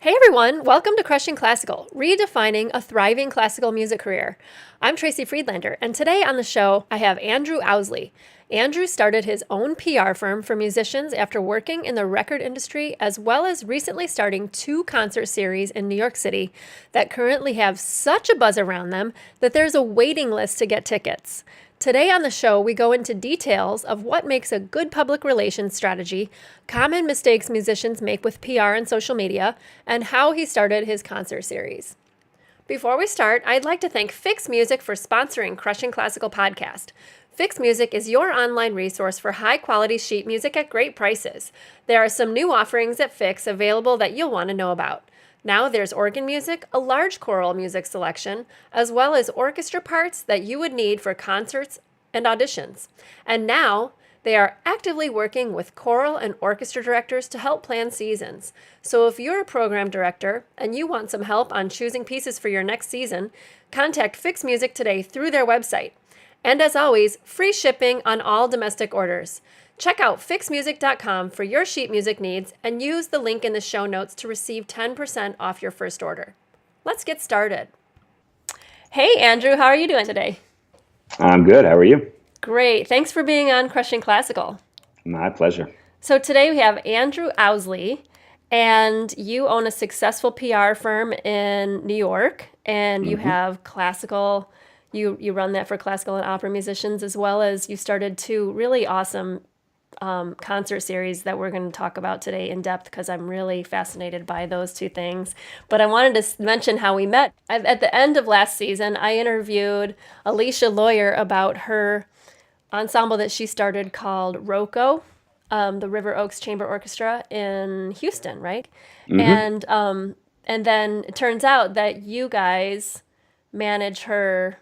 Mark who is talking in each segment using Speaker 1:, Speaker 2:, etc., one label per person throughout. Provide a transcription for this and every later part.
Speaker 1: Hey everyone, welcome to Crushing Classical, redefining a thriving classical music career. I'm Tracy Friedlander, and today on the show I have Andrew Ousley. Andrew started his own PR firm for musicians after working in the record industry, as well as recently starting 2 concert series in New York City that currently have such a buzz around them that there's a waiting list to get tickets. Today on the show, we go into details of what makes a good public relations strategy, common mistakes musicians make with PR and social media, and how he started his concert series. Before we start, I'd like to thank Fix Music for sponsoring Crushing Classical Podcast. Fix Music is your online resource for high-quality sheet music at great prices. There are some new offerings at Fix available that you'll want to know about. Now there's organ music, a large choral music selection, as well as orchestra parts that you would need for concerts and auditions. And now they are actively working with choral and orchestra directors to help plan seasons. So if you're a program director and you want some help on choosing pieces for your next season, contact Fix Music today through their website. And as always, free shipping on all domestic orders. Check out fixmusic.com for your sheet music needs and use the link in the show notes to receive 10% off your first order. Let's get started. Hey, Andrew, how are you doing today?
Speaker 2: I'm good. How are you?
Speaker 1: Great. Thanks for being on Crushing Classical.
Speaker 2: My pleasure.
Speaker 1: So today we have Andrew Ousley, and you own a successful PR firm in New York, and you have classical, you run that for classical and opera musicians, as well as you started 2 really awesome concert series that we're going to talk about today in depth because I'm really fascinated by those 2 things. But I wanted to mention how we met. At the end of last season, I interviewed Alicia Lawyer about her ensemble that she started called ROCO, the River Oaks Chamber Orchestra in Houston, right? And then it turns out that you guys manage her.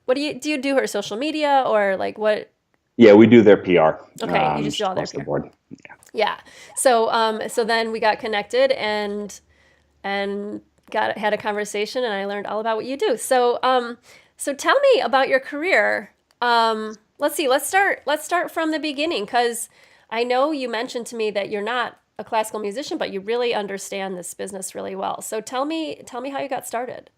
Speaker 1: What do you do her social media or like what?
Speaker 2: Yeah, we do their PR.
Speaker 1: Okay, you just do all their
Speaker 2: across the
Speaker 1: PR.
Speaker 2: board.
Speaker 1: Yeah. So then we got connected and had a conversation, and I learned all about what you do. So tell me about your career. Let's see. Let's start from the beginning, because I know you mentioned to me that you're not a classical musician, but you really understand this business really well. So tell me how you got started.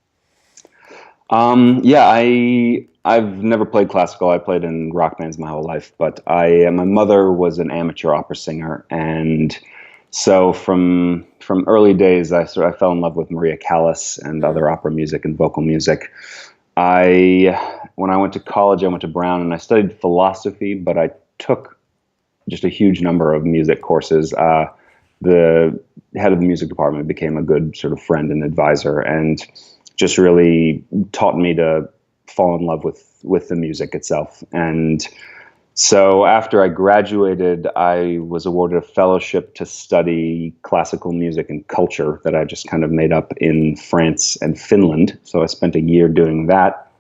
Speaker 2: I've never played classical. I played in rock bands my whole life, but my mother was an amateur opera singer, and so from early days, I fell in love with Maria Callas and other opera music and vocal music. When I went to college, I went to Brown and I studied philosophy, but I took just a huge number of music courses. The head of the music department became a good sort of friend and advisor, and just really taught me to fall in love with the music itself. And so after I graduated, I was awarded a fellowship to study classical music and culture that I just kind of made up in France and Finland. So I spent a year doing that.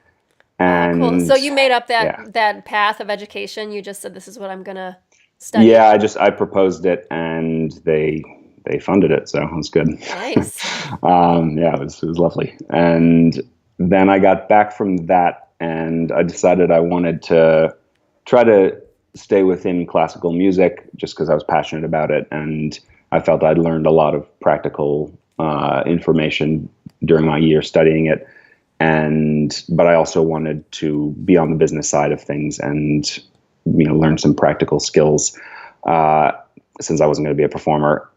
Speaker 2: And
Speaker 1: cool. So you made up that path of education. You just said, this is what I'm going to study.
Speaker 2: Yeah, I proposed it, and they funded it, so it was good.
Speaker 1: Nice.
Speaker 2: It was lovely. And then I got back from that, and I decided I wanted to try to stay within classical music just because I was passionate about it, and I felt I'd learned a lot of practical information during my year studying it. But I also wanted to be on the business side of things and learn some practical skills. Since I wasn't going to be a performer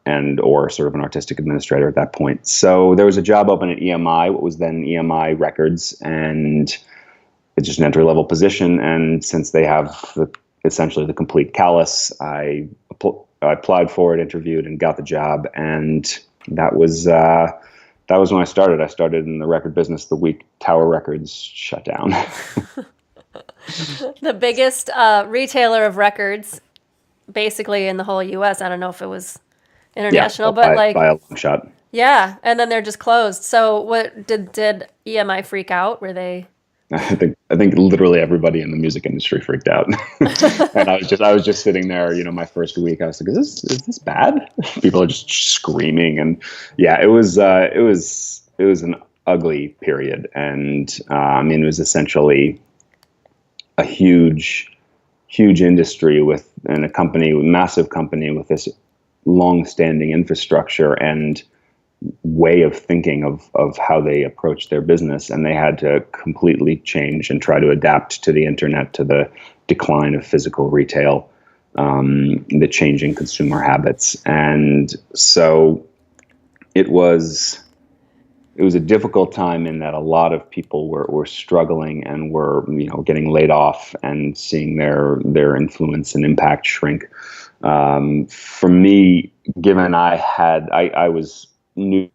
Speaker 2: or sort of an artistic administrator at that point. So there was a job open at EMI, what was then EMI Records, and it's just an entry-level position. And since they have essentially the complete callus, I applied for it, interviewed, and got the job. And that was when I started. I started in the record business the week Tower Records shut down.
Speaker 1: The biggest retailer of records basically in the whole U.S. I don't know if it was international, but
Speaker 2: by a long shot.
Speaker 1: Yeah, and then they're just closed. So what did EMI freak out? Were they?
Speaker 2: I think literally everybody in the music industry freaked out, and I was just sitting there, my first week. I was like, is this bad? People are just screaming, and yeah, it was an ugly period, and it was essentially a huge industry and a massive company with this long-standing infrastructure, and way of thinking of how they approach their business, and they had to completely change and try to adapt to the internet, to the decline of physical retail, the changing consumer habits. And so it was a difficult time in that a lot of people were struggling and were, getting laid off and seeing their influence and impact shrink. For me, given I was new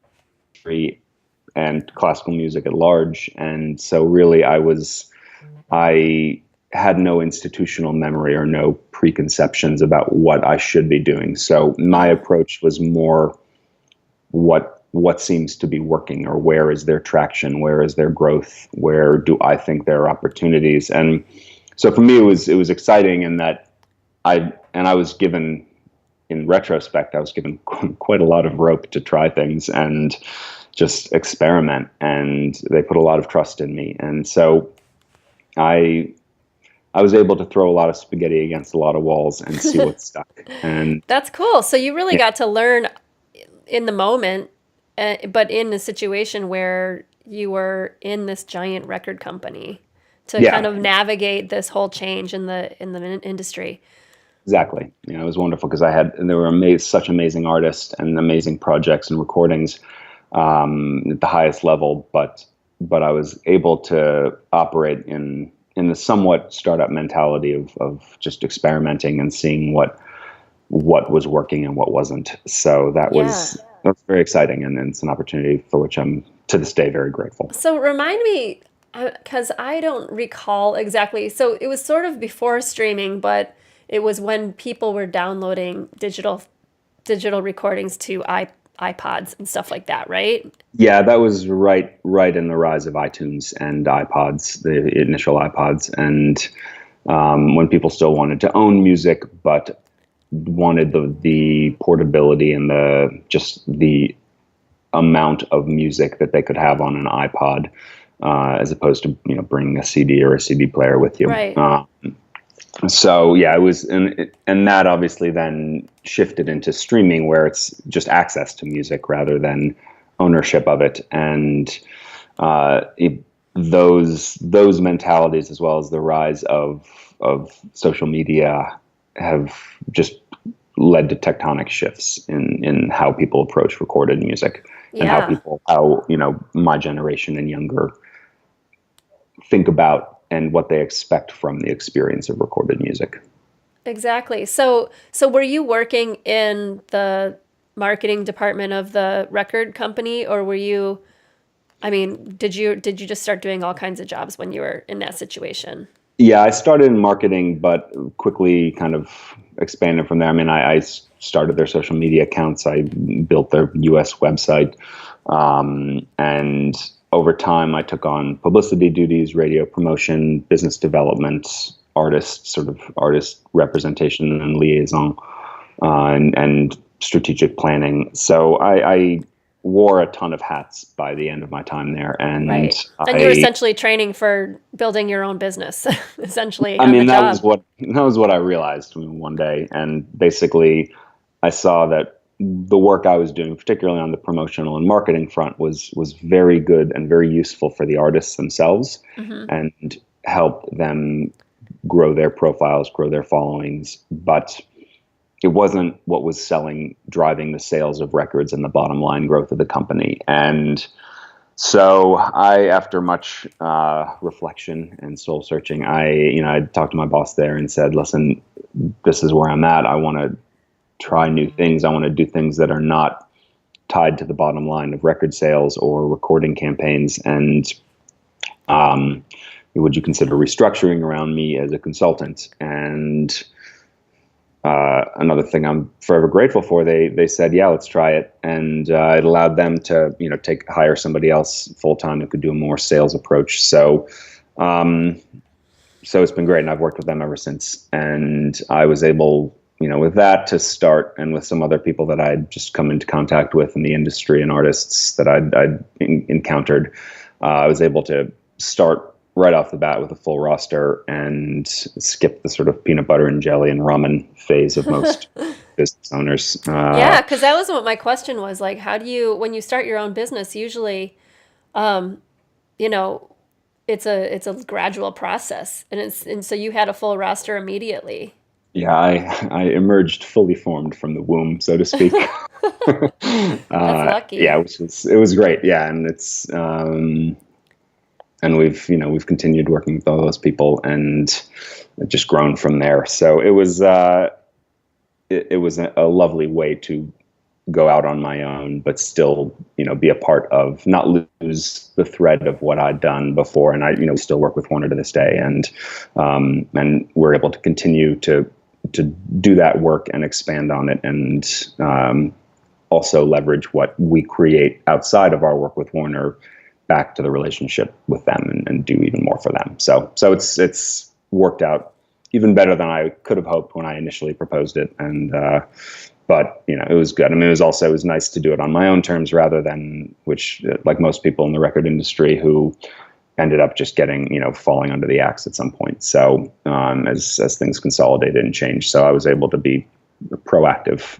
Speaker 2: and classical music at large, and so really I had no institutional memory or no preconceptions about what I should be doing. So my approach was more what seems to be working, or where is their traction, where is their growth, where do I think there are opportunities. And so for me, it was exciting in that I was given, in retrospect, I was given quite a lot of rope to try things and just experiment, and they put a lot of trust in me. And so I was able to throw a lot of spaghetti against a lot of walls and see what stuck. And
Speaker 1: That's cool. So you really got to learn in the moment, but in a situation where you were in this giant record company to kind of navigate this whole change in the industry.
Speaker 2: Exactly. It was wonderful because there were such amazing artists and amazing projects and recordings at the highest level, but I was able to operate in the somewhat startup mentality of just experimenting and seeing what was working and what wasn't. So that's very exciting, and it's an opportunity for which I'm to this day very grateful.
Speaker 1: So remind me, because I don't recall exactly. So it was sort of before streaming, but it was when people were downloading digital recordings to iPods and stuff like that, right?
Speaker 2: Yeah, that was right in the rise of iTunes and iPods, the initial iPods, and when people still wanted to own music, but wanted the portability and the amount of music that they could have on an iPod, as opposed to bringing a CD or a CD player with you.
Speaker 1: Right.
Speaker 2: So yeah, it was, and that obviously then shifted into streaming, where it's just access to music rather than ownership of it. And those mentalities, as well as the rise of social media, have just led to tectonic shifts in how people approach recorded music, and how my generation and younger think about and what they expect from the experience of recorded music.
Speaker 1: Exactly. So were you working in the marketing department of the record company, or were you, did you just start doing all kinds of jobs when you were in that situation?
Speaker 2: Yeah, I started in marketing, but quickly kind of expanded from there. I started their social media accounts. I built their US website. And over time, I took on publicity duties, radio promotion, business development, artist representation and liaison, and strategic planning. So I wore a ton of hats by the end of my time there. And
Speaker 1: right. And you were essentially training for building your own business, essentially.
Speaker 2: That was what I realized one day. And basically, I saw that the work I was doing, particularly on the promotional and marketing front, was very good and very useful for the artists themselves, and helped them grow their profiles, grow their followings. But it wasn't what was driving the sales of records and the bottom line growth of the company. And so after much reflection and soul searching, I talked to my boss there and said, listen, this is where I'm at. I want to try new things. I want to do things that are not tied to the bottom line of record sales or recording campaigns. And would you consider restructuring around me as a consultant? And another thing I'm forever grateful for, they said, yeah, let's try it. And it allowed them to, hire somebody else full-time who could do a more sales approach. So it's been great. And I've worked with them ever since. And I was able, with that to start, and with some other people that I'd just come into contact with in the industry and artists that I'd encountered, I was able to start right off the bat with a full roster and skip the sort of peanut butter and jelly and ramen phase of most business owners.
Speaker 1: Yeah, because that was what my question was. Like, how do you, when you start your own business, usually, um, you know, it's a gradual process, and so you had a full roster immediately.
Speaker 2: Yeah, I emerged fully formed from the womb, so to speak.
Speaker 1: That's
Speaker 2: Yeah,
Speaker 1: lucky.
Speaker 2: it was great. Yeah, and and we've continued working with all those people and just grown from there. So it was a lovely way to go out on my own, but still, be a part of, not lose the thread of what I'd done before. And I, still work with Warner to this day, and we're able to continue to do that work and expand on it, and also leverage what we create outside of our work with Warner back to the relationship with them, and do even more for them. So it's worked out even better than I could have hoped when I initially proposed it. And but it was good. I mean, it was nice to do it on my own terms rather than, which, like most people in the record industry, who ended up just getting, falling under the axe at some point. So as things consolidated and changed, so I was able to be proactive,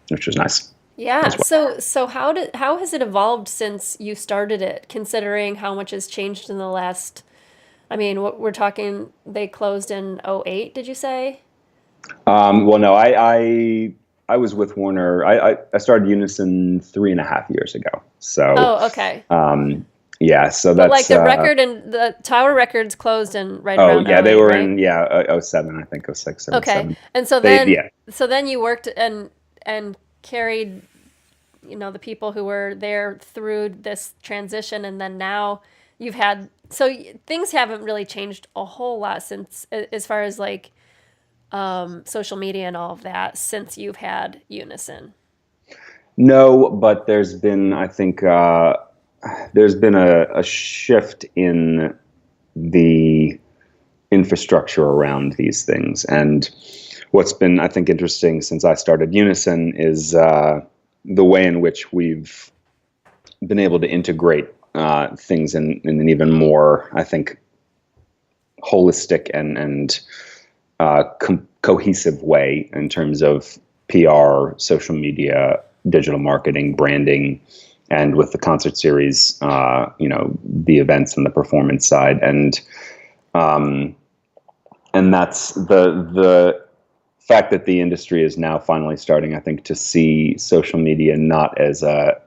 Speaker 2: which was nice
Speaker 1: Yeah.
Speaker 2: as well.
Speaker 1: So how has it evolved since you started it, considering how much has changed in the last, I mean, what we're talking, they closed in '08, did you say?
Speaker 2: Well, no, I was with Warner. I started Unison 3.5 years ago. So
Speaker 1: Oh, okay.
Speaker 2: yeah, so
Speaker 1: But like
Speaker 2: that's
Speaker 1: the record and the Tower Records closed in right
Speaker 2: oh
Speaker 1: around
Speaker 2: yeah, they
Speaker 1: '08,
Speaker 2: were
Speaker 1: right?
Speaker 2: in '07, I think, '06,
Speaker 1: Okay.
Speaker 2: '07.
Speaker 1: And so
Speaker 2: They
Speaker 1: then
Speaker 2: yeah.
Speaker 1: so then you worked and carried, the people who were there through this transition, and then now you've had, things haven't really changed a whole lot since, as far as like social media and all of that, since you've had Unison.
Speaker 2: No, but there's been, I think, there's been a shift in the infrastructure around these things. And what's been, I think, interesting since I started Unison is the way in which we've been able to integrate things in an even more, I think, holistic and cohesive way in terms of PR, social media, digital marketing, branding, and with the concert series, the events and the performance side, and that's the fact that the industry is now finally starting, I think, to see social media not as a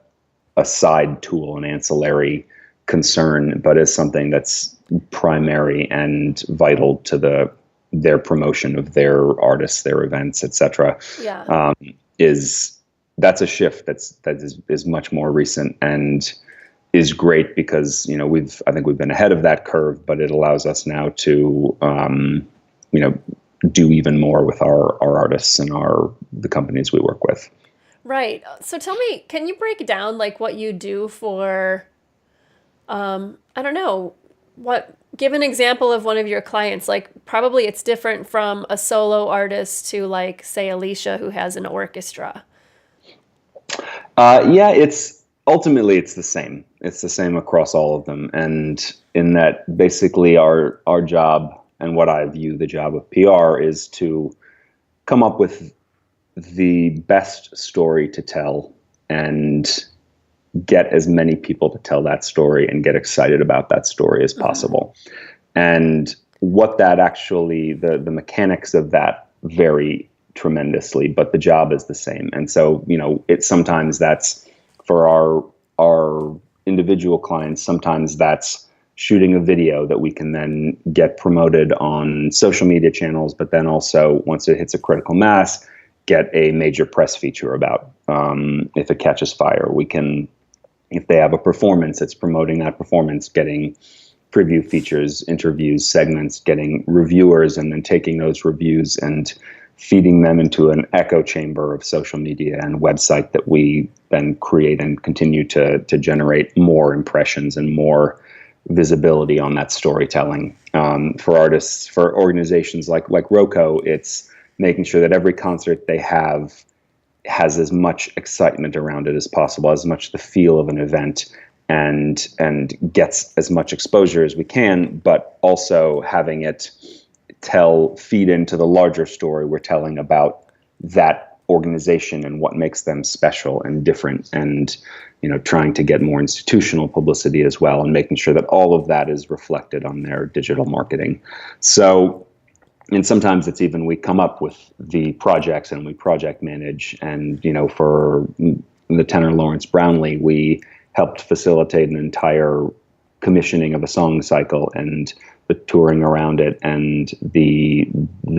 Speaker 2: side tool, an ancillary concern, but as something that's primary and vital to their promotion of their artists, their events, etc.
Speaker 1: Yeah.
Speaker 2: Is That's a shift that is much more recent and is great because I think we've been ahead of that curve, but it allows us now to do even more with our artists and the companies we work with.
Speaker 1: Right. So tell me, can you break down like what you do for, I don't know, give an example of one of your clients. Like probably it's different from a solo artist to like, say, Alicia, who has an orchestra.
Speaker 2: Yeah, it's the same. It's the same across all of them. And in that, basically our job, and what I view the job of PR, is to come up with the best story to tell and get as many people to tell that story and get excited about that story as
Speaker 1: Mm-hmm.
Speaker 2: possible. And what that actually, the mechanics of that vary tremendously, but the job is the same. And so, sometimes that's for our individual clients, sometimes that's shooting a video that we can then get promoted on social media channels, but then also, once it hits a critical mass, get a major press feature about. If it catches fire, we can, if they have a performance, it's promoting that performance, getting preview features, interviews, segments, getting reviewers, and then taking those reviews and feeding them into an echo chamber of social media and website that we then create and continue to generate more impressions and more visibility on that storytelling. For artists, for organizations like Roco, it's making sure that every concert they have has as much excitement around it as possible, as much the feel of an event, and gets as much exposure as we can, but also having it feed into the larger story we're telling about that organization and what makes them special and different, and trying to get more institutional publicity as well, and making sure that all of that is reflected on their digital marketing. So, and sometimes it's even we come up with the projects and we project manage. And for the tenor Lawrence Brownlee, we helped facilitate an entire commissioning of a song cycle and the touring around it and the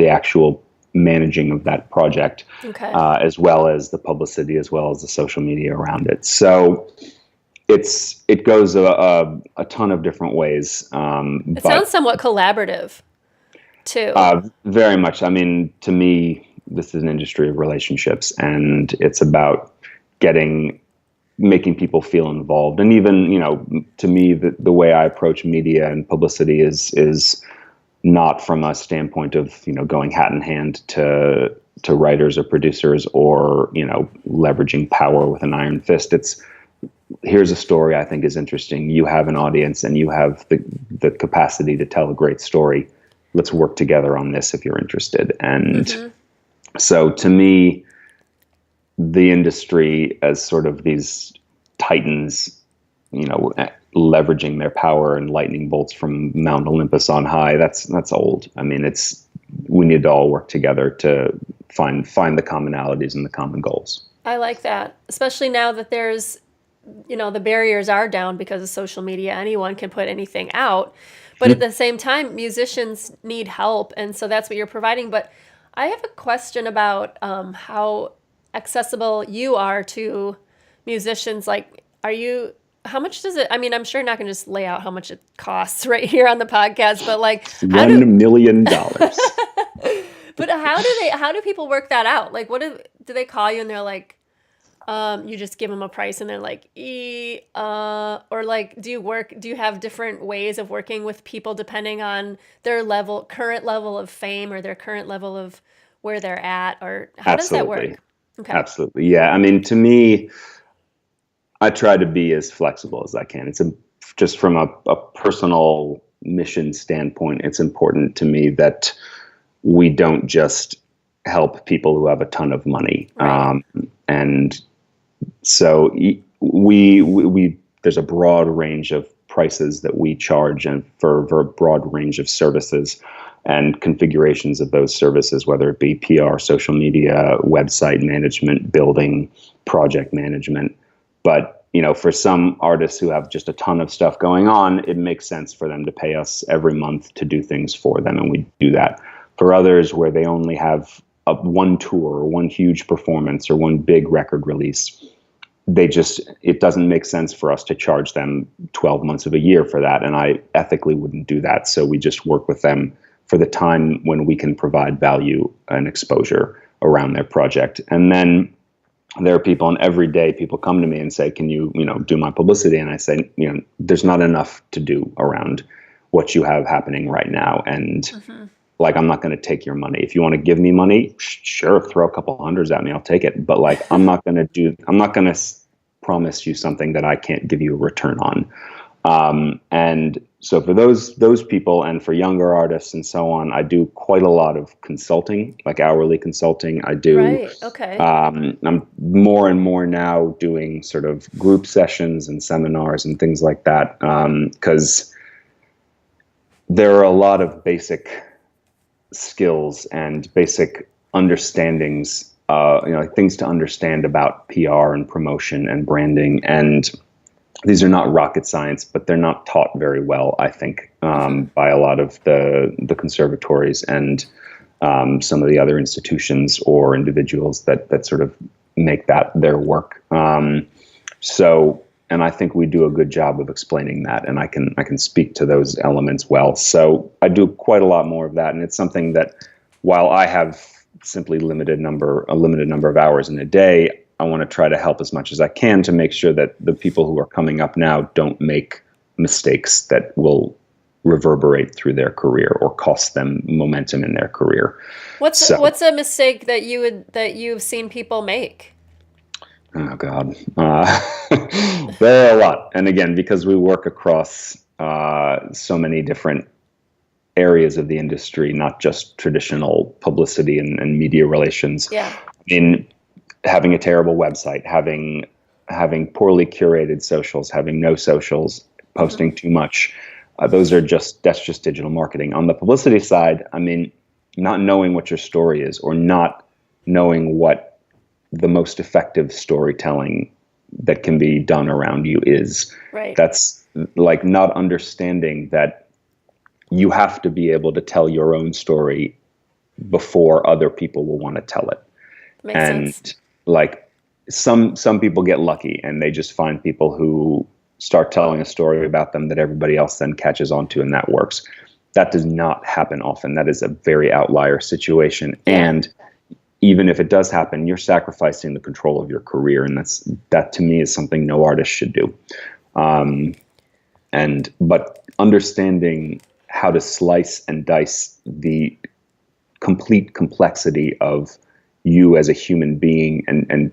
Speaker 2: actual managing of that project, as well as the publicity, as well as the social media around it. So it goes a ton of different ways.
Speaker 1: It sounds somewhat collaborative too.
Speaker 2: Very much. I mean, to me, this is an industry of relationships, and it's about making people feel involved. And even, to me, the way I approach media and publicity is not from a standpoint of, going hat in hand to writers or producers or, leveraging power with an iron fist. It's, here's a story I think is interesting. You have an audience and you have the capacity to tell a great story. Let's work together on this if you're interested. And so to me, the industry as sort of these titans, leveraging their power and lightning bolts from Mount Olympus on high, that's old. I mean, we need to all work together to find the commonalities and the common goals.
Speaker 1: I like that, especially now that there's, the barriers are down because of social media. Anyone can put anything out, but at the same time, musicians need help, and so that's what you're providing. But I have a question about how accessible you are to musicians. Like, how much does it, I mean, I'm sure you're not going to just lay out how much it costs right here on the podcast, but like
Speaker 2: $1 million.
Speaker 1: But how do people work that out? Like, do they call you and they're like, you just give them a price and they're like, or like, do you have different ways of working with people depending on their current level of fame or their current level of where they're at, or how does that work? Okay.
Speaker 2: Absolutely. Yeah. I mean, to me, I try to be as flexible as I can. It's just from a personal mission standpoint, it's important to me that we don't just help people who have a ton of money. Right. And so there's a broad range of prices that we charge, and for a broad range of services and configurations of those services, whether it be PR, social media, website management, building, project management. But, for some artists who have just a ton of stuff going on, it makes sense for them to pay us every month to do things for them, and we do that. For others, where they only have one tour or one huge performance or one big record release, it doesn't make sense for us to charge them 12 months of a year for that. And I ethically wouldn't do that. So we just work with them for the time when we can provide value and exposure around their project. And then there are people, and every day people come to me and say, can you, do my publicity? And I say, there's not enough to do around what you have happening right now. And like, I'm not going to take your money. If you want to give me money, sure, throw a couple hundreds at me, I'll take it. But like, I'm not going to promise you something that I can't give you a return on. And so for those people, and for younger artists and so on, I do quite a lot of consulting, like hourly consulting. I do.
Speaker 1: Right. Okay.
Speaker 2: I'm more and more now doing sort of group sessions and seminars and things like that, because there are a lot of basic skills and basic understandings, things to understand about PR and promotion and branding. And these are not rocket science, but they're not taught very well, I think, by a lot of the conservatories and some of the other institutions or individuals that sort of make that their work. And I think we do a good job of explaining that, and I can speak to those elements well. So I do quite a lot more of that, and it's something that, while I have simply a limited number of hours in a day, I want to try to help as much as I can to make sure that the people who are coming up now don't make mistakes that will reverberate through their career or cost them momentum in their career.
Speaker 1: What's a mistake that you've seen people make?
Speaker 2: Oh God, there are a lot. And again, because we work across so many different areas of the industry, not just traditional publicity and media relations.
Speaker 1: Yeah.
Speaker 2: In having a terrible website, having poorly curated socials, having no socials, posting too much. That's just digital marketing. On the publicity side, I mean, not knowing what your story is, or not knowing what the most effective storytelling that can be done around you is.
Speaker 1: Right.
Speaker 2: That's like not understanding that you have to be able to tell your own story before other people will want to tell it.
Speaker 1: Makes sense.
Speaker 2: Like some people get lucky and they just find people who start telling a story about them that everybody else then catches on to, and that works. That does not happen often. That is a very outlier situation.
Speaker 1: Yeah.
Speaker 2: And even if it does happen, you're sacrificing the control of your career. And that to me is something no artist should do. But understanding how to slice and dice the complete complexity of you as a human being and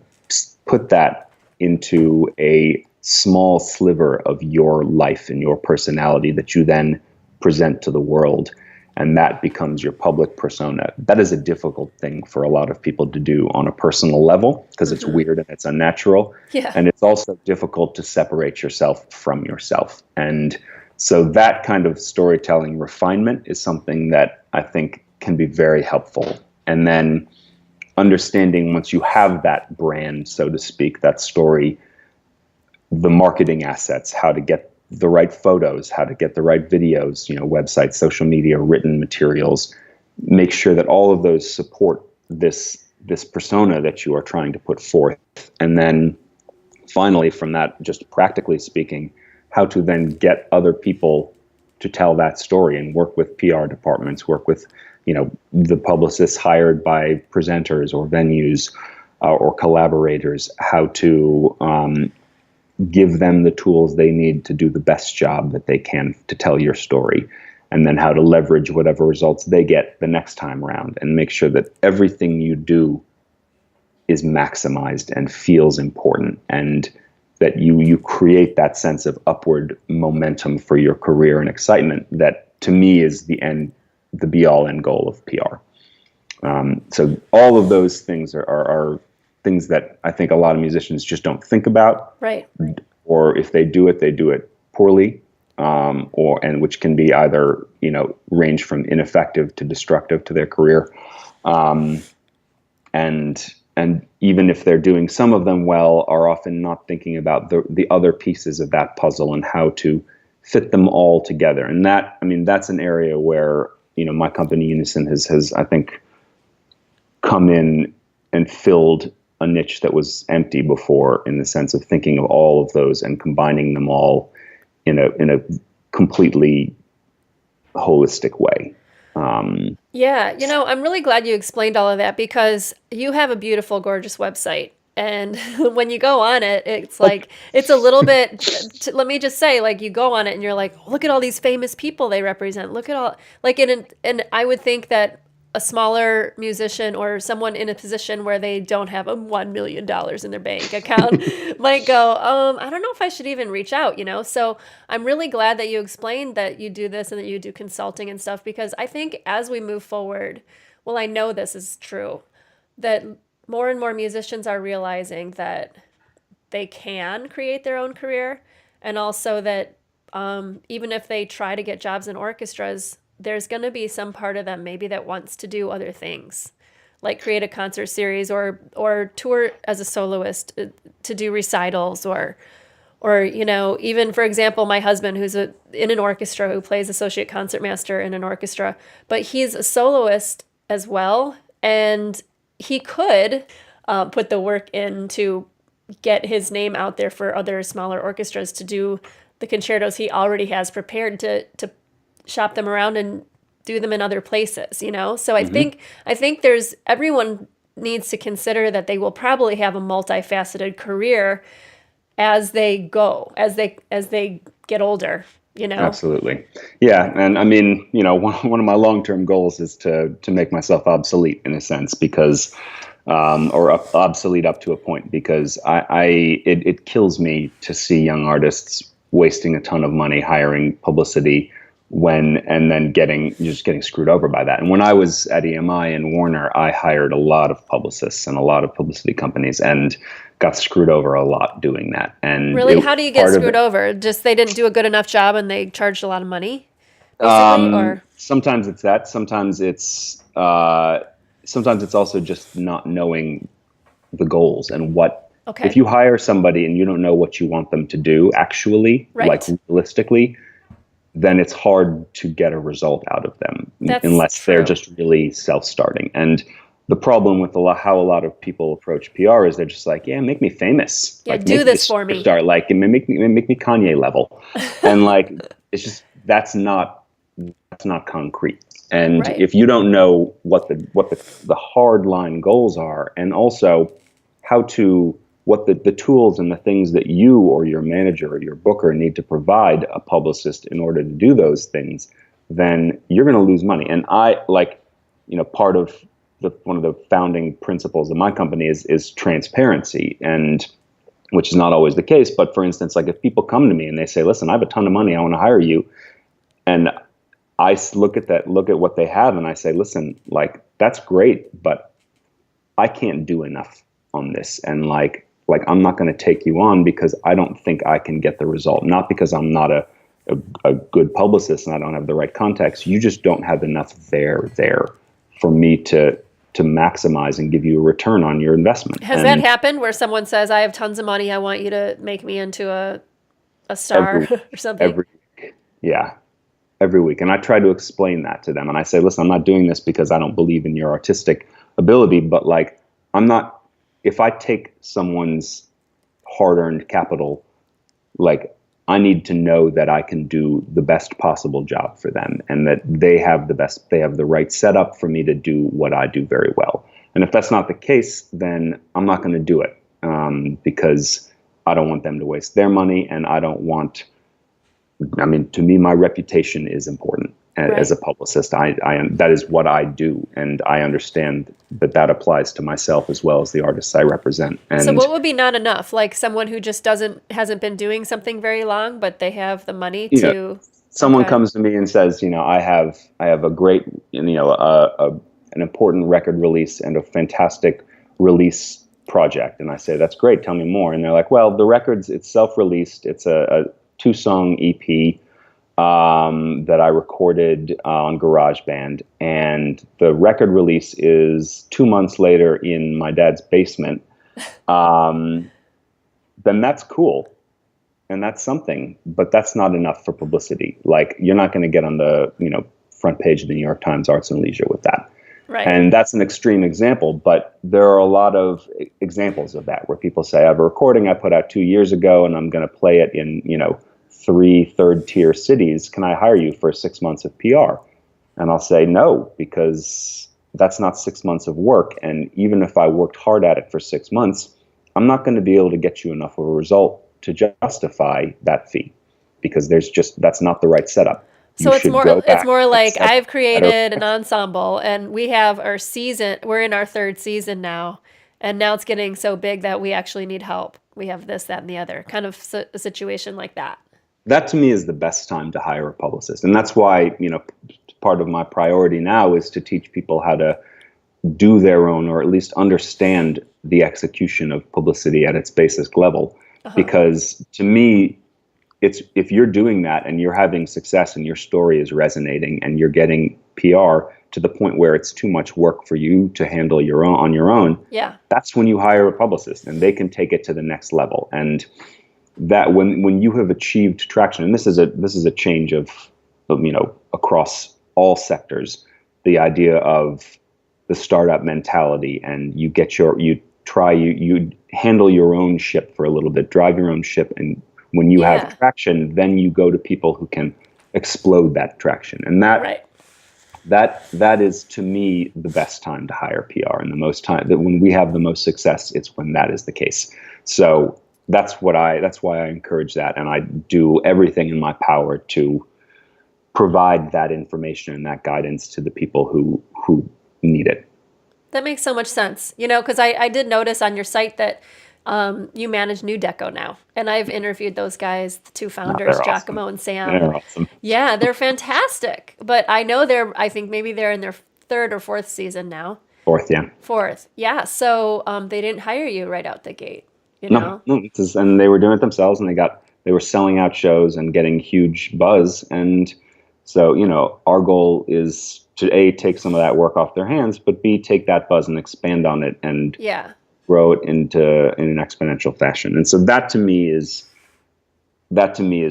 Speaker 2: put that into a small sliver of your life and your personality that you then present to the world, and that becomes your public persona. That is a difficult thing for a lot of people to do on a personal level because it's weird and it's unnatural.
Speaker 1: Yeah.
Speaker 2: And it's also difficult to separate yourself from yourself. And so that kind of storytelling refinement is something that I think can be very helpful. And then understanding, once you have that brand, so to speak, that story, the marketing assets, how to get the right photos, how to get the right videos, websites, social media, written materials, make sure that all of those support this persona that you are trying to put forth. And then finally, from that, just practically speaking, how to then get other people to tell that story and work with PR departments, work with, the publicists hired by presenters or venues or collaborators, how to give them the tools they need to do the best job that they can to tell your story, and then how to leverage whatever results they get the next time around and make sure that everything you do is maximized and feels important, and that you create that sense of upward momentum for your career and excitement that to me is the be all end goal of PR. So all of those things are things that I think a lot of musicians just don't think about.
Speaker 1: Right.
Speaker 2: Or if they do it poorly, and which can be either, range from ineffective to destructive to their career. And even if they're doing some of them well, are often not thinking about the other pieces of that puzzle and how to fit them all together. And that's an area where, my company Unison has I think come in and filled a niche that was empty before, in the sense of thinking of all of those and combining them all in a completely holistic way.
Speaker 1: Yeah, I'm really glad you explained all of that, because you have a beautiful, gorgeous website. And when you go on it, it's like, it's a little bit, let me just say, like, you go on it and you're like, look at all these famous people they represent. Look at all, like, and I would think that a smaller musician or someone in a position where they don't have $1 million in their bank account might go, I don't know if I should even reach out, So I'm really glad that you explained that you do this and that you do consulting and stuff, because I think as we move forward, well, I know this is true, that more and more musicians are realizing that they can create their own career, and also that even if they try to get jobs in orchestras, there's going to be some part of them maybe that wants to do other things, like create a concert series or tour as a soloist to do recitals or even, for example, my husband, who's in an orchestra, who plays associate concertmaster in an orchestra, but he's a soloist as well. And he could put the work in to get his name out there for other smaller orchestras to do the concertos he already has prepared to shop them around and do them in other places, So I think everyone needs to consider that they will probably have a multifaceted career as they go, as they get older,
Speaker 2: Absolutely. Yeah. And I mean, one of my long-term goals is to make myself obsolete, in a sense, because obsolete up to a point, because it kills me to see young artists wasting a ton of money hiring publicity and then getting screwed over by that. And when I was at EMI and Warner, I hired a lot of publicists and a lot of publicity companies and got screwed over a lot doing that. And
Speaker 1: Really? How do you get screwed over? Just they didn't do a good enough job and they charged a lot of money, basically? Or
Speaker 2: sometimes it's that. Sometimes it's also just not knowing the goals and what.
Speaker 1: Okay.
Speaker 2: If you hire somebody and you don't know what you want them to do actually, like realistically, then it's hard to get a result out of them.
Speaker 1: That's
Speaker 2: unless
Speaker 1: true.
Speaker 2: They're just really self-starting. And the problem with how a lot of people approach PR is they're just like, yeah, make me famous.
Speaker 1: Yeah,
Speaker 2: like,
Speaker 1: do this for me.
Speaker 2: Like, make me Kanye level. And like, it's just, that's not concrete. And if you don't know what the hard line goals are, and also what the tools and the things that you or your manager or your booker need to provide a publicist in order to do those things, then you're going to lose money. And part of one of the founding principles of my company is transparency, and which is not always the case. But for instance, like if people come to me and they say, listen, I have a ton of money, I want to hire you. And I look at what they have and I say, listen, like, that's great, but I can't do enough on this. And like I'm not going to take you on because I don't think I can get the result. Not because I'm not a good publicist and I don't have the right contacts. You just don't have enough there for me to maximize and give you a return on your investment.
Speaker 1: Has that happened where someone says, I have tons of money, I want you to make me into a star or something?
Speaker 2: Every week. Yeah. Every week. And I try to explain that to them. And I say, listen, I'm not doing this because I don't believe in your artistic ability, but like, if I take someone's hard-earned capital, like, I need to know that I can do the best possible job for them and that they have the right setup for me to do what I do very well. And if that's not the case, then I'm not going to do it because I don't want them to waste their money. And to me, my reputation is important as a publicist. That is what I do. And I understand that applies to myself as well as the artists I represent. And
Speaker 1: so what would be not enough? Like someone who just hasn't been doing something very long, but they have the money to.
Speaker 2: Someone comes to me and says, I have a great, an important record release and a fantastic release project. And I say, that's great. Tell me more. And they're like, well, the it's self-released. It's a 2-song EP that I recorded on GarageBand, and the record release is 2 months later in my dad's basement. Then that's cool, and that's something, but that's not enough for publicity. Like, you're not going to get on the front page of the New York Times Arts and Leisure with that.
Speaker 1: Right.
Speaker 2: And that's an extreme example, but there are a lot of examples of that where people say, I have a recording I put out 2 years ago and I'm going to play it in 3 third-tier cities. Can I hire you for 6 months of PR? And I'll say no, because that's not 6 months of work. And even if I worked hard at it for 6 months, I'm not going to be able to get you enough of a result to justify that fee, because that's not the right setup.
Speaker 1: So it's more like I've created an ensemble and we have our season. We're in our 3rd season now. And now it's getting so big that we actually need help. We have this, that, and the other kind of a situation like that.
Speaker 2: That to me is the best time to hire a publicist. And that's why, part of my priority now is to teach people how to do their own, or at least understand the execution of publicity at its basic level. Because to me, if you're doing that and you're having success and your story is resonating and you're getting PR to the point where it's too much work for you to handle on your own, that's when you hire a publicist and they can take it to the next level. And that when you have achieved traction, and this is a change of across all sectors, the idea of the startup mentality, and you handle your own ship for a little bit, drive your own ship, and when you have traction, then you go to people who can explode that traction. And that is, to me, the best time to hire PR, and the most time that when we have the most success, it's when that is the case. So that's why I encourage that, and I do everything in my power to provide that information and that guidance to the people who need it.
Speaker 1: That makes so much sense, because I did notice on your site that you manage New Deco now. And I've interviewed those guys, the two founders,
Speaker 2: They're awesome.
Speaker 1: Giacomo and Sam.
Speaker 2: They're awesome.
Speaker 1: Yeah, they're fantastic. But I know I think maybe they're in their third or fourth season now.
Speaker 2: Fourth, yeah.
Speaker 1: Fourth. Yeah. So they didn't hire you right out the gate, you
Speaker 2: No,
Speaker 1: know?
Speaker 2: no, and they were doing it themselves, and they were selling out shows and getting huge buzz. And so, our goal is to A, take some of that work off their hands, but B, take that buzz and expand on it and
Speaker 1: Yeah.
Speaker 2: grow it in an exponential fashion. And so that to me is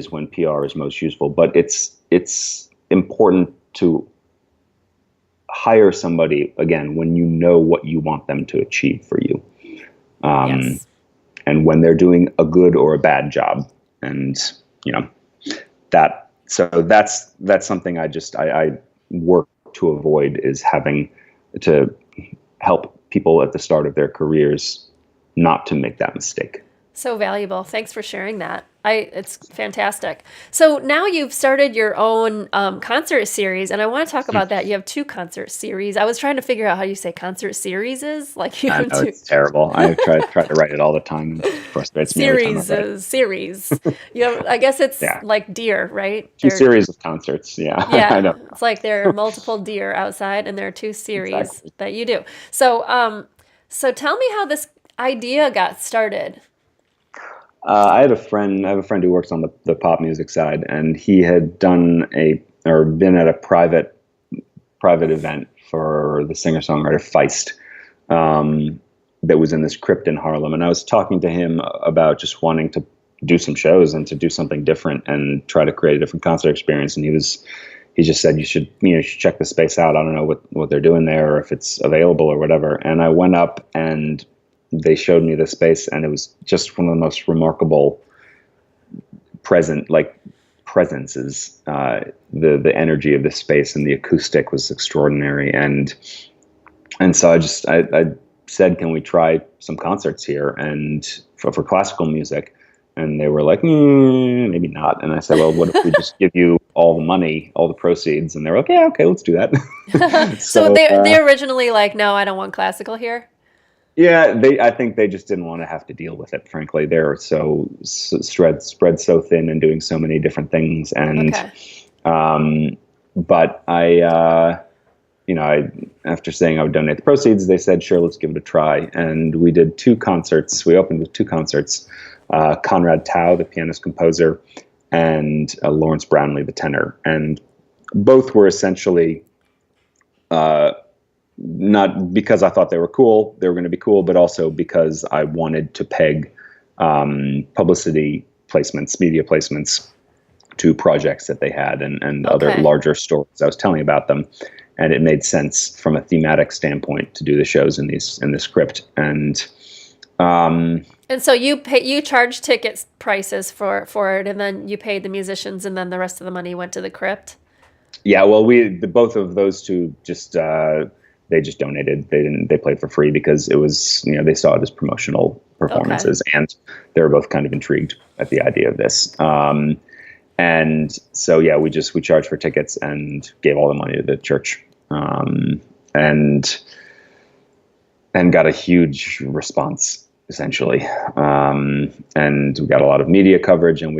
Speaker 2: when PR is most useful. But it's important to hire somebody, again, when you know what you want them to achieve for you.
Speaker 1: Yes.
Speaker 2: And when they're doing a good or a bad job. And, that's something I work to avoid, is having to help people at the start of their careers not to make that mistake.
Speaker 1: So valuable. Thanks for sharing that. It's fantastic. So now you've started your own concert series, and I want to talk about that. You have two concert series. I was trying to figure out how you say concert series is. Like you
Speaker 2: I
Speaker 1: have
Speaker 2: know,
Speaker 1: two
Speaker 2: it's terrible. I try to write it all the time, and it frustrates me every time I write it.
Speaker 1: series. I guess it's like deer, right?
Speaker 2: Two series of concerts. Yeah.
Speaker 1: Yeah.
Speaker 2: I know.
Speaker 1: It's like there are multiple deer outside, and there are two series that you do. So, so tell me how this idea got started.
Speaker 2: I have a friend who works on the pop music side, and he had been at a private event for the singer-songwriter Feist, that was in this crypt in Harlem. And I was talking to him about just wanting to do some shows and to do something different and try to create a different concert experience. And he just said, you should check the space out. I don't know what they're doing there, or if it's available or whatever. And I went up, and they showed me the space, and it was just one of the most remarkable presences. The energy of this space and the acoustic was extraordinary. And so I said, can we try some concerts here and for classical music? And they were like, maybe not. And I said, well, what if we just give you all the money, all the proceeds? And they were like, yeah, okay, let's do that.
Speaker 1: So they originally like, no, I don't want classical here.
Speaker 2: Yeah, I think they just didn't want to have to deal with it. Frankly, they're so spread so thin and doing so many different things. And, but I after saying I would donate the proceeds, they said, sure, let's give it a try. And we did two concerts. We opened with two concerts, Conrad Tao, the pianist composer, and Lawrence Brownlee, the tenor. And both were essentially, not because I thought they were going to be cool, but also because I wanted to peg publicity placements, media placements to projects that they had and other larger stories I was telling about them. And it made sense from a thematic standpoint to do the shows in this crypt. And
Speaker 1: so you charged ticket prices for it, and then you paid the musicians, and then the rest of the money went to the crypt?
Speaker 2: Yeah, well, both of those two just they just donated. They played for free because it was, they saw it as promotional performances, and they were both kind of intrigued at the idea of this. And so, yeah, we charged for tickets and gave all the money to the church, and got a huge response, essentially. And we got a lot of media coverage, and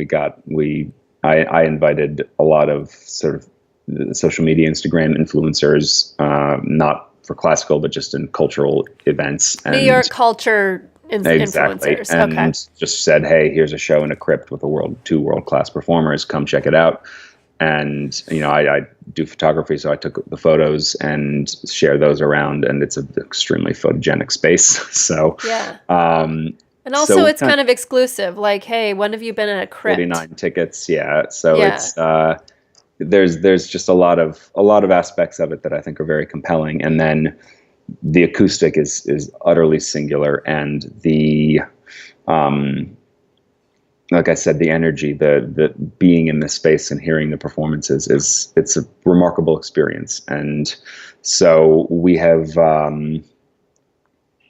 Speaker 2: I invited a lot of sort of social media, Instagram influencers, not for classical, but just in cultural events. And
Speaker 1: New York culture influencers.
Speaker 2: And just said, hey, here's a show in a crypt with two world-class performers. Come check it out. And, I do photography, so I took the photos and share those around, and it's an extremely photogenic space. So,
Speaker 1: yeah. And also it's kind of exclusive. Like, hey, when have you been in a crypt?
Speaker 2: 49 tickets. Yeah. So it's, there's just a lot of aspects of it that I think are very compelling. And then the acoustic is utterly singular, and the, like I said, the energy, the being in this space and hearing the performances it's a remarkable experience. And so we have,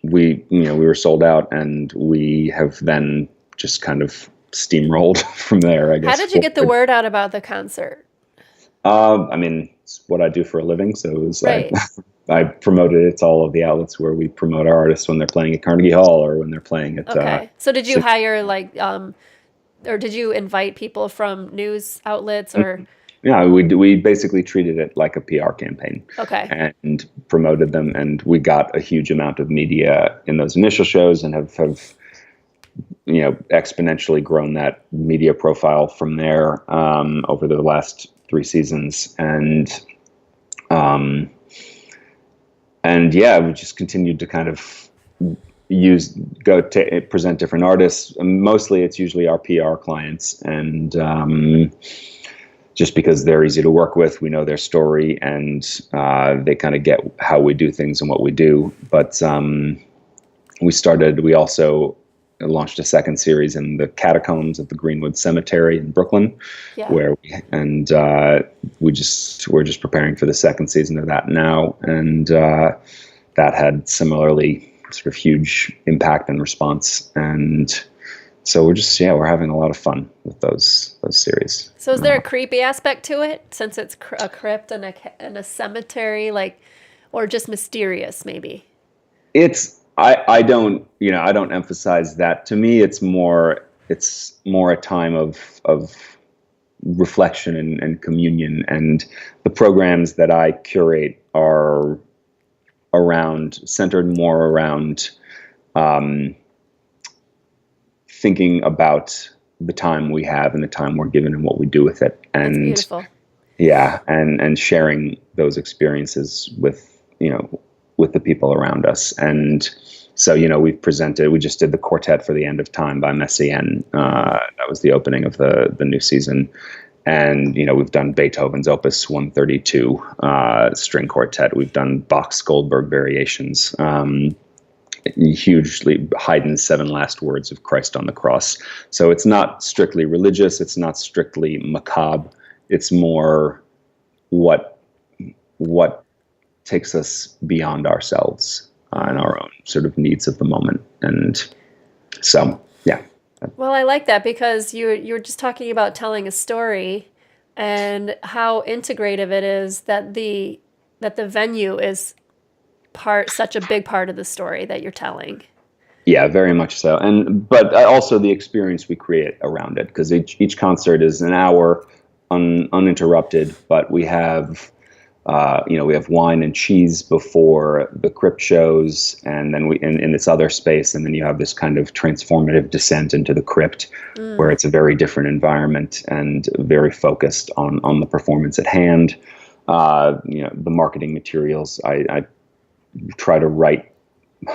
Speaker 2: we were sold out, and we have then just kind of steamrolled from there, I guess.
Speaker 1: How did you get the word out about the concert?
Speaker 2: I mean, it's what I do for a living. So it was
Speaker 1: right.
Speaker 2: I promoted it to all of the outlets where we promote our artists when they're playing at Carnegie Hall or when they're playing at.
Speaker 1: Okay. So did you
Speaker 2: Six-
Speaker 1: hire or did you invite people from news outlets or?
Speaker 2: yeah, we basically treated it like a PR campaign
Speaker 1: Okay.
Speaker 2: and promoted them, and we got a huge amount of media in those initial shows and have exponentially grown that media profile from there over the last 3 seasons, and yeah, we just continued to kind of present different artists. Mostly it's usually our PR clients, and just because they're easy to work with, we know their story, and they kind of get how we do things and what we do. But we also launched a second series in the Catacombs of the Greenwood Cemetery in Brooklyn,
Speaker 1: Yeah.
Speaker 2: we're just preparing for the second season of that now, and that had similarly sort of huge impact and response, and so we're having a lot of fun with those series.
Speaker 1: So is there a creepy aspect to it since it's a crypt and a cemetery, like, or just mysterious maybe?
Speaker 2: I don't emphasize that. To me, it's more a time of reflection and communion, and the programs that I curate are centered more around thinking about the time we have and the time we're given and what we do with it. And
Speaker 1: That's beautiful.
Speaker 2: Yeah, and sharing those experiences with the people around us. And so, we just did the Quartet for the End of Time by Messiaen. That was the opening of the new season. And, we've done Beethoven's Opus 132 string quartet. We've done Bach's Goldberg variations, hugely Haydn's Seven Last Words of Christ on the Cross. So it's not strictly religious. It's not strictly macabre. It's more what takes us beyond ourselves and our own sort of needs of the moment. And so, yeah.
Speaker 1: Well, I like that because you're just talking about telling a story and how integrative it is that the venue is such a big part of the story that you're telling.
Speaker 2: Yeah, very much so. But also the experience we create around it, because each concert is an hour uninterrupted, but we have we have wine and cheese before the crypt shows, and then we in this other space, and then you have this kind of transformative descent into the crypt, where it's a very different environment and very focused on the performance at hand. The marketing materials, I try to write.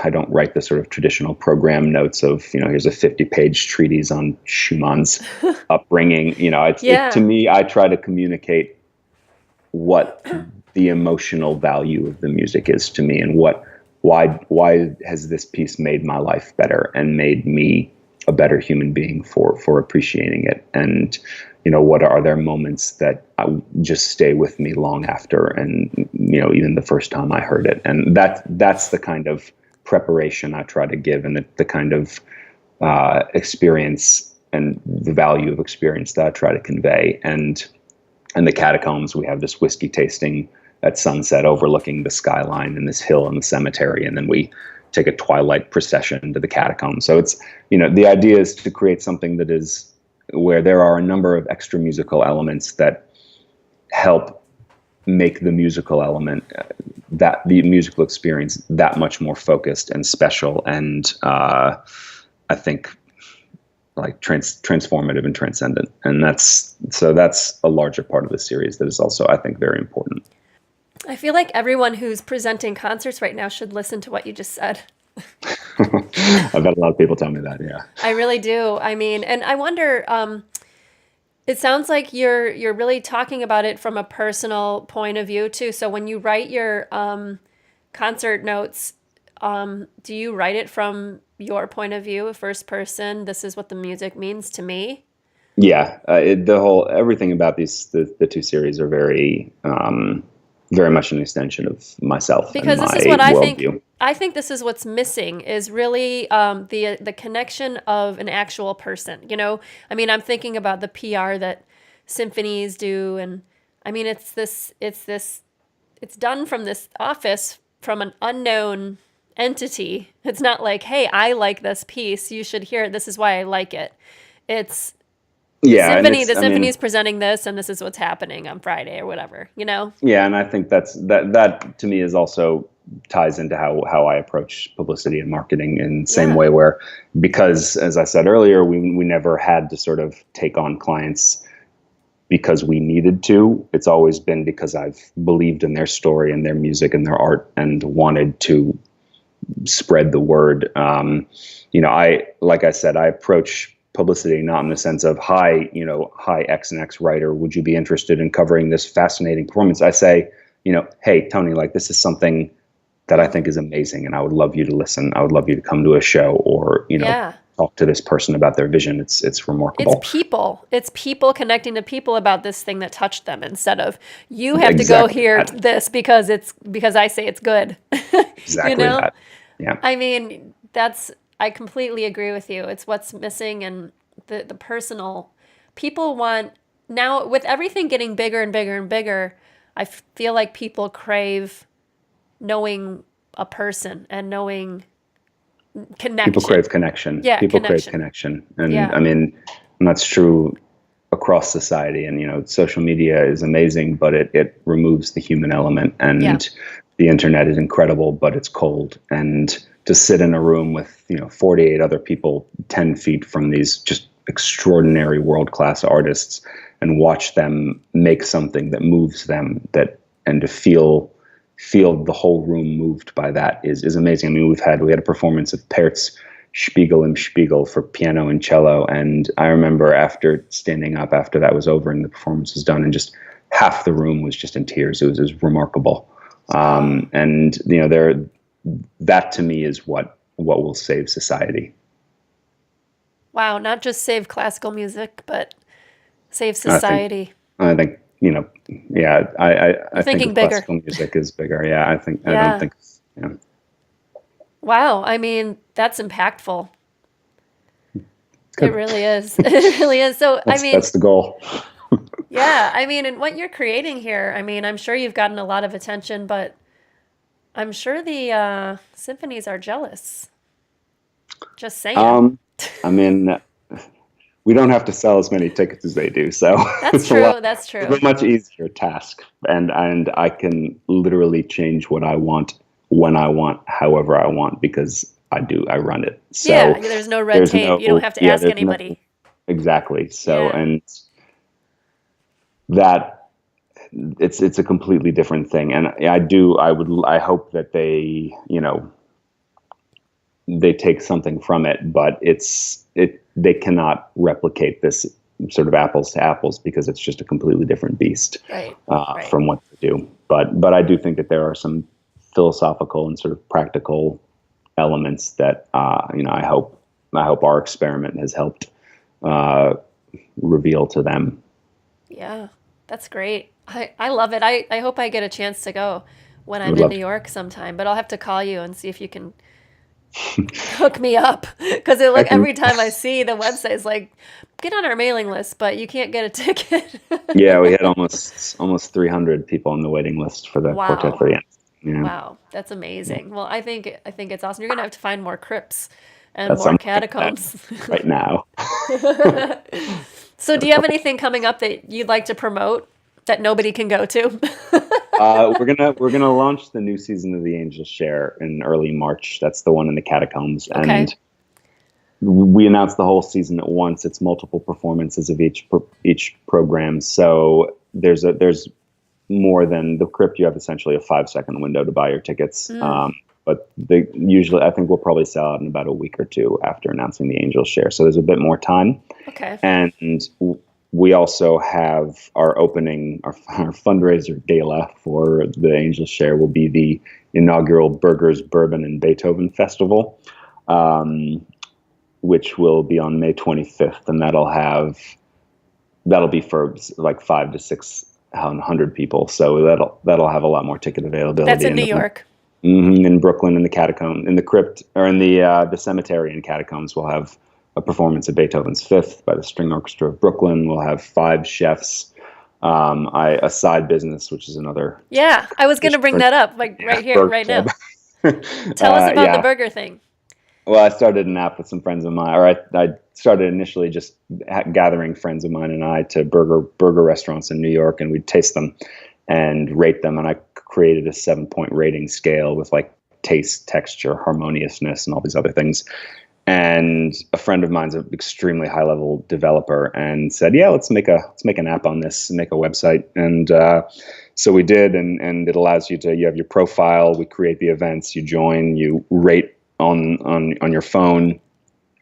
Speaker 2: I don't write the sort of traditional program notes of, here's a 50-page treatise on Schumann's upbringing. To me, I try to communicate what the emotional value of the music is to me, and why has this piece made my life better and made me a better human being for appreciating it. And, what are there moments that just stay with me long after, and, even the first time I heard it. And that's the kind of preparation I try to give, and the kind of experience and the value of experience that I try to convey. And in the Catacombs, we have this whiskey tasting at sunset overlooking the skyline and this hill and the cemetery, and then we take a twilight procession to the Catacombs. So it's, the idea is to create something that is where there are a number of extra musical elements that help make the musical element, that the musical experience, that much more focused and special, and I think like transformative and transcendent. And that's a larger part of the series that is also, I think, very important.
Speaker 1: I feel like everyone who's presenting concerts right now should listen to what you just said.
Speaker 2: I've had a lot of people tell me that, yeah.
Speaker 1: I really do. I mean, and I wonder, it sounds like you're really talking about it from a personal point of view too. So when you write your concert notes, do you write it from your point of view, first person? This is what the music means to me.
Speaker 2: Yeah, everything about the two series are very much an extension of myself.
Speaker 1: Because
Speaker 2: and
Speaker 1: this
Speaker 2: my
Speaker 1: is what
Speaker 2: worldview.
Speaker 1: I think this is what's missing is really the connection of an actual person. I mean, I'm thinking about the PR that symphonies do, and I mean, it's done from this office from an unknown entity. It's not like, hey, I like this piece. You should hear it. This is why I like it. It's the symphony is presenting this, and this is what's happening on Friday or whatever, you know?
Speaker 2: Yeah, and I think that to me is also ties into how I approach publicity and marketing in the same way, where, because as I said earlier, we never had to sort of take on clients because we needed to. It's always been because I've believed in their story and their music and their art and wanted to spread the word. Like I said, I approach publicity not in the sense of, hi X and X writer, would you be interested in covering this fascinating performance? I say, hey Tony, like, this is something that I think is amazing, and I would love you to listen. I would love you to come to a show, or talk to this person about their vision. It's remarkable.
Speaker 1: It's people connecting to people about this thing that touched them, instead of you have to go hear this because I say it's good.
Speaker 2: Exactly that. Yeah.
Speaker 1: I mean, I completely agree with you. It's what's missing, and the personal. People want, now with everything getting bigger and bigger and bigger, I feel like people crave knowing a person and knowing connection.
Speaker 2: People crave connection.
Speaker 1: Yeah,
Speaker 2: people crave connection. And I mean, and that's true across society. And, social media is amazing, but it removes the human element. And the internet is incredible, but it's cold. And to sit in a room with, 48 other people 10 feet from these just extraordinary world-class artists and watch them make something that moves them, and to feel the whole room moved by that is amazing. I mean, we had a performance of Pert's Spiegel im Spiegel for piano and cello. And I remember after standing up after that was over and the performance was done, and just half the room was just in tears. It was remarkable. And that to me is what will save society.
Speaker 1: Wow. Not just save classical music, but save society.
Speaker 2: I think I think
Speaker 1: bigger.
Speaker 2: Classical music is bigger. Yeah, I don't think. Yeah.
Speaker 1: Wow, I mean, that's impactful. It really is. It really is. So,
Speaker 2: that's the goal.
Speaker 1: Yeah, I mean, and what you're creating here, I mean, I'm sure you've gotten a lot of attention, but I'm sure the symphonies are jealous. Just saying.
Speaker 2: I mean, we don't have to sell as many tickets as they do, so
Speaker 1: that's true. That's true.
Speaker 2: It's a much easier task, and I can literally change what I want, when I want, however I want, because I run it. So
Speaker 1: there's no red tape. You don't have to ask anybody.
Speaker 2: Exactly. So and that it's a completely different thing, and I hope that they they take something from it, but they cannot replicate this sort of apples to apples, because it's just a completely different beast from what they do. But I do think that there are some philosophical and sort of practical elements that I hope our experiment has helped reveal to them. Yeah,
Speaker 1: that's great. I love it. I hope I get a chance to go when I'm in New York sometime, but I'll have to call you and see if you can hook me up, because every time I see the website, it's like, get on our mailing list, but you can't get a ticket.
Speaker 2: Yeah, we had almost 300 people on the waiting list for the Quartet for the End. Yeah.
Speaker 1: Wow, that's amazing. Yeah. Well, I think it's awesome. You're gonna have to find more crypts and more catacombs
Speaker 2: right now.
Speaker 1: So, do you have anything coming up that you'd like to promote that nobody can go to?
Speaker 2: We're gonna launch the new season of the Angel Share in early March. That's the one in the Catacombs, and we announced the whole season at once. It's multiple performances of each program. So there's more than the Crypt. You have essentially a 5-second window to buy your tickets. But usually, I think we'll probably sell out in about a week or two after announcing the Angel Share. So there's a bit more time.
Speaker 1: Okay.
Speaker 2: And we also have our fundraiser gala for the Angel Share will be the inaugural Burgers, Bourbon, and Beethoven Festival, which will be on May 25th, and that'll be for like 500 to 600 people. So that'll have a lot more ticket availability.
Speaker 1: That's in New York.
Speaker 2: In Brooklyn, in the Catacomb, in the Crypt, or in the cemetery in Catacombs, we'll have a performance of Beethoven's Fifth by the String Orchestra of Brooklyn. We'll have 5 chefs A side business, which is another.
Speaker 1: Yeah, I was going to bring that up, like right here,
Speaker 2: burger
Speaker 1: right now.
Speaker 2: club.
Speaker 1: Tell us about the
Speaker 2: Yeah.
Speaker 1: burger thing.
Speaker 2: Well, I started an app with some friends of mine, or I started initially just gathering friends of mine and I to burger restaurants in New York, and we'd taste them and rate them. And I created a 7-point rating scale with like taste, texture, harmoniousness, and all these other things. And a friend of mine's an extremely high level developer and said, "Yeah, let's make an app on this, make a website." And so we did, and it allows you have your profile. We create the events, you join, you rate on your phone,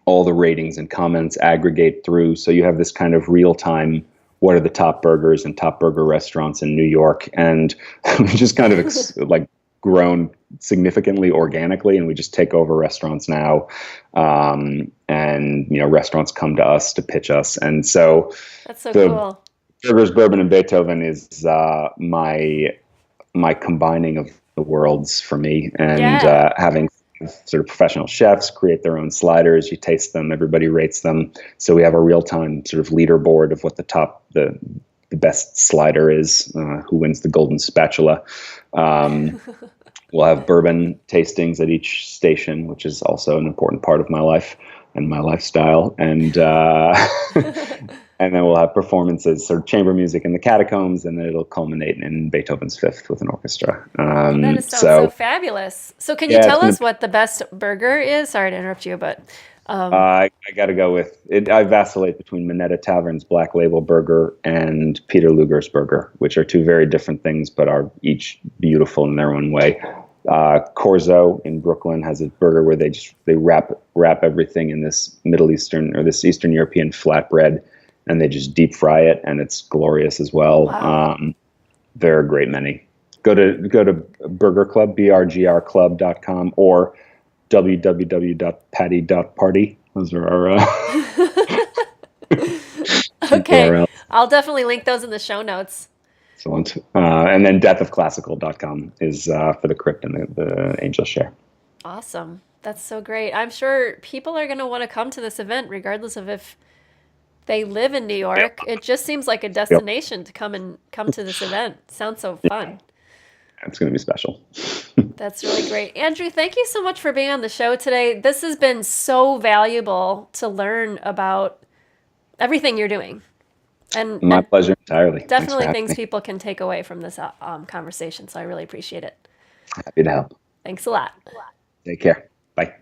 Speaker 2: all the ratings and comments aggregate through. So you have this kind of real time, what are the top burgers and top burger restaurants in New York? And we just kind of like grown significantly organically, and we just take over restaurants now. And restaurants come to us to pitch us. And so
Speaker 1: that's so cool.
Speaker 2: Burgers, Bourbon, and Beethoven is my combining of the worlds for me, and having sort of professional chefs create their own sliders. You taste them, everybody rates them. So we have a real-time sort of leaderboard of what the best slider is, who wins the golden spatula. We'll have bourbon tastings at each station, which is also an important part of my life and my lifestyle. And and then we'll have performances, sort of chamber music in the Catacombs, and then it'll culminate in Beethoven's Fifth with an orchestra.
Speaker 1: That sounds so fabulous. So can you tell us what the best burger is? Sorry to interrupt you, but...
Speaker 2: I got to go with it. I vacillate between Minetta Tavern's Black Label Burger and Peter Luger's Burger, which are two very different things, but are each beautiful in their own way. Corzo in Brooklyn has a burger where they wrap everything in this Middle Eastern or this Eastern European flatbread, and they just deep fry it, and it's glorious as well.
Speaker 1: Wow.
Speaker 2: There are a great many. Go to Burger Club, brgrclub.com, or www.patty.party. Those are our
Speaker 1: okay.
Speaker 2: URL.
Speaker 1: I'll definitely link those in the show notes.
Speaker 2: Excellent. And then deathofclassical.com is for the Crypt and the Angel Share.
Speaker 1: Awesome. That's so great. I'm sure people are going to want to come to this event regardless of if they live in New York. It just seems like a destination to come to this event. Sounds so fun.
Speaker 2: It's going to be special.
Speaker 1: That's really great. Andrew, thank you so much for being on the show today. This has been so valuable to learn about everything you're doing. And
Speaker 2: my pleasure entirely.
Speaker 1: Definitely things people can take away from this conversation. So I really appreciate it.
Speaker 2: Happy to help.
Speaker 1: Thanks a lot.
Speaker 2: Take care. Bye.